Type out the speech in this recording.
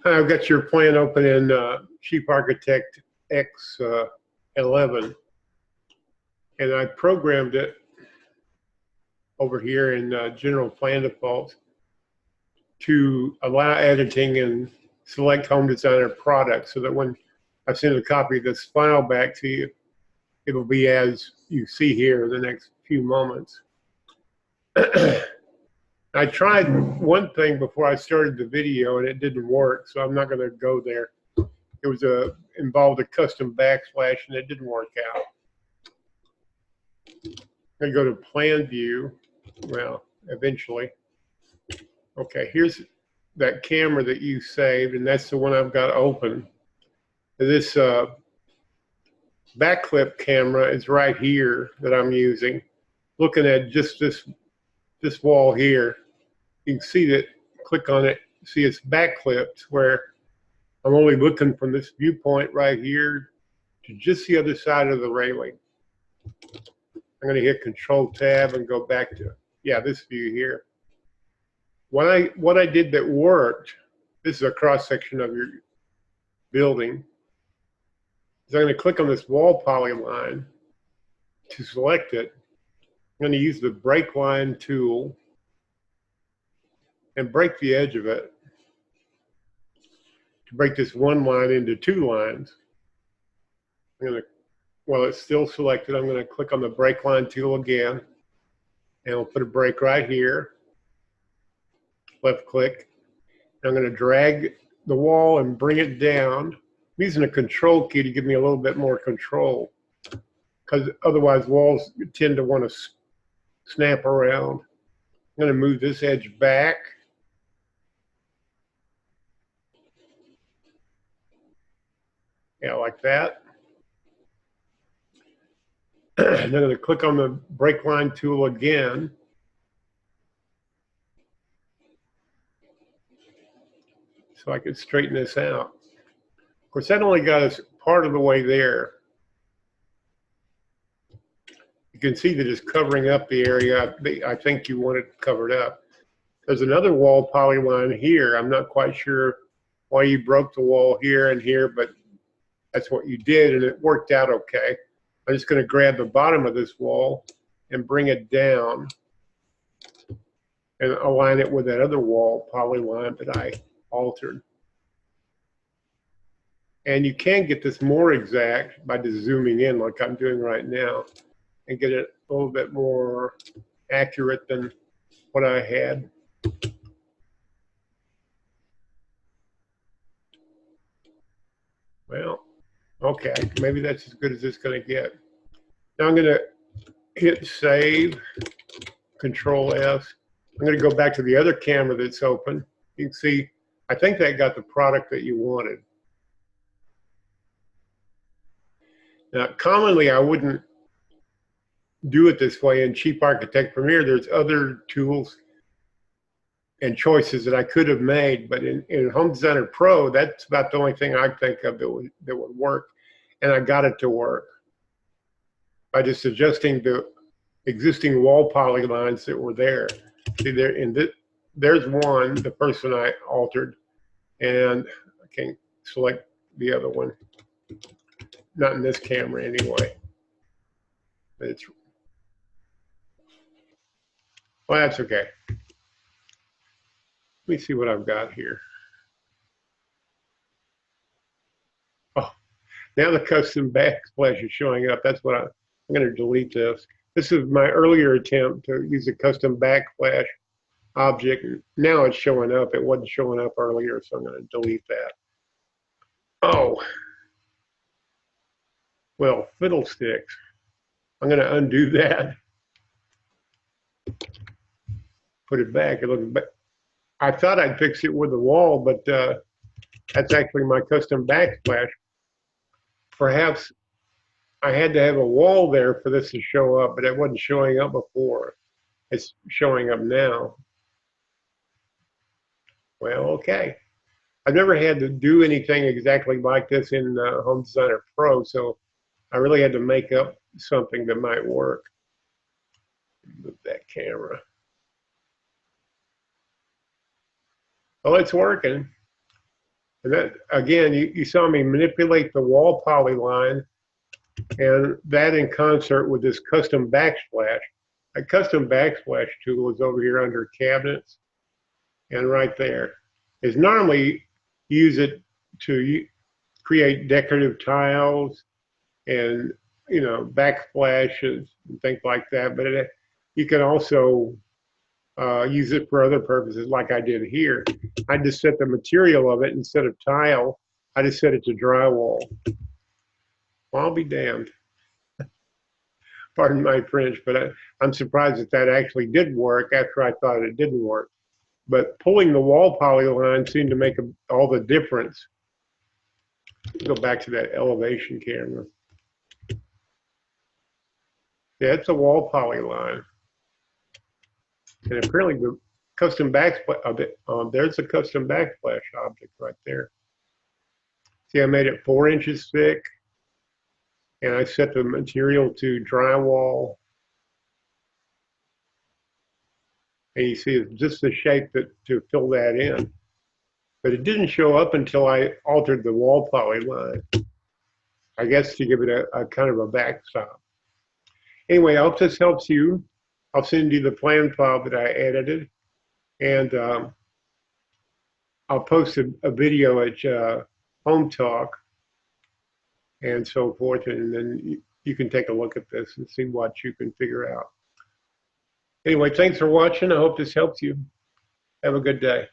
I've got your plan open in Cheap Architect X11, and I programmed it over here in General Plan Defaults to allow editing and select Home Designer products so that when I send a copy of this file back to you, it'll be as you see here in the next few moments. I tried one thing before I started the video and it didn't work, so I'm not going to go there. It was involved a custom backslash and it didn't work out. I'm going to go to Plan View. Well, eventually. Okay, here's that camera that you saved, and that's the one I've got open. This backclip camera is right here that I'm using. Looking at just this wall here, you can see that, click on it, see it's backclipped where I'm only looking from this viewpoint right here to just the other side of the railing. I'm going to hit Control Tab and go back to, this view here. What I did that worked, this is a cross section of your building, is I'm going to click on this wall polyline to select it. I'm going to use the break line tool and break the edge of it to break this one line into two lines. I'm going to, while it's still selected, I'm going to click on the break line tool again, and I'll put a break right here. Left click. I'm going to drag the wall and bring it down. I'm using a control key to give me a little bit more control, because otherwise walls tend to want to snap around. I'm going to move this edge back. Yeah, like that. And I'm going to click on the break line tool again. So I can straighten this out. Of course, that only got us part of the way there. You can see that it's covering up the area I think you want it covered up. There's another wall polyline here. I'm not quite sure why you broke the wall here and here, but that's what you did, and it worked out okay. I'm just going to grab the bottom of this wall and bring it down and align it with that other wall polyline that I altered. And you can get this more exact by just zooming in like I'm doing right now and get it a little bit more accurate than what I had. Well, okay, maybe that's as good as it's going to get. Now I'm going to hit Save, Control S. I'm going to go back to the other camera that's open. You can see, I think that got the product that you wanted. Now, commonly, I wouldn't do it this way in Cheap Architect Premiere. There's other tools and choices that I could have made, but in Home Designer Pro, that's about the only thing I think of that would work, and I got it to work by just adjusting the existing wall polylines that were there. See there, there's one, the first one I altered, and I can select the other one. Not in this camera anyway. But it's, well, that's okay. Let me see what I've got here. Oh, now the custom backsplash is showing up. That's what I'm going to delete this. This is my earlier attempt to use a custom backsplash object. Now it's showing up. It wasn't showing up earlier, so I'm going to delete that. Oh, well, fiddlesticks. I'm going to undo that. Put it back. It looks back. I thought I'd fix it with the wall, but that's actually my custom backsplash. Perhaps I had to have a wall there for this to show up, but it wasn't showing up before. It's showing up now. Well, okay. I've never had to do anything exactly like this in Home Designer Pro, so I really had to make up something that might work. Move that camera. Well, it's working. And that, again, you saw me manipulate the wall poly line, and that in concert with this custom backsplash. A custom backsplash tool is over here under cabinets, and right there is normally use it to create decorative tiles and backsplashes and things like that. But you can also use it for other purposes, like I did here. I just set the material of it instead of tile. I just set it to drywall. Well, I'll be damned. Pardon my French, but I'm surprised that actually did work after I thought it didn't work. But pulling the wall poly line seemed to make all the difference. Go back to that elevation camera. Yeah, it's a wall poly line. And apparently the custom backsplash, there's a custom backsplash object right there. See, I made it 4 inches thick, and I set the material to drywall. And you see it's just the shape to fill that in. But it didn't show up until I altered the wall poly line. I guess to give it a kind of a backstop. Anyway, I hope this helps you. I'll send you the plan file that I edited, and I'll post a video at Home Talk and so forth, and then you can take a look at this and see what you can figure out. Anyway, thanks for watching. I hope this helps you. Have a good day.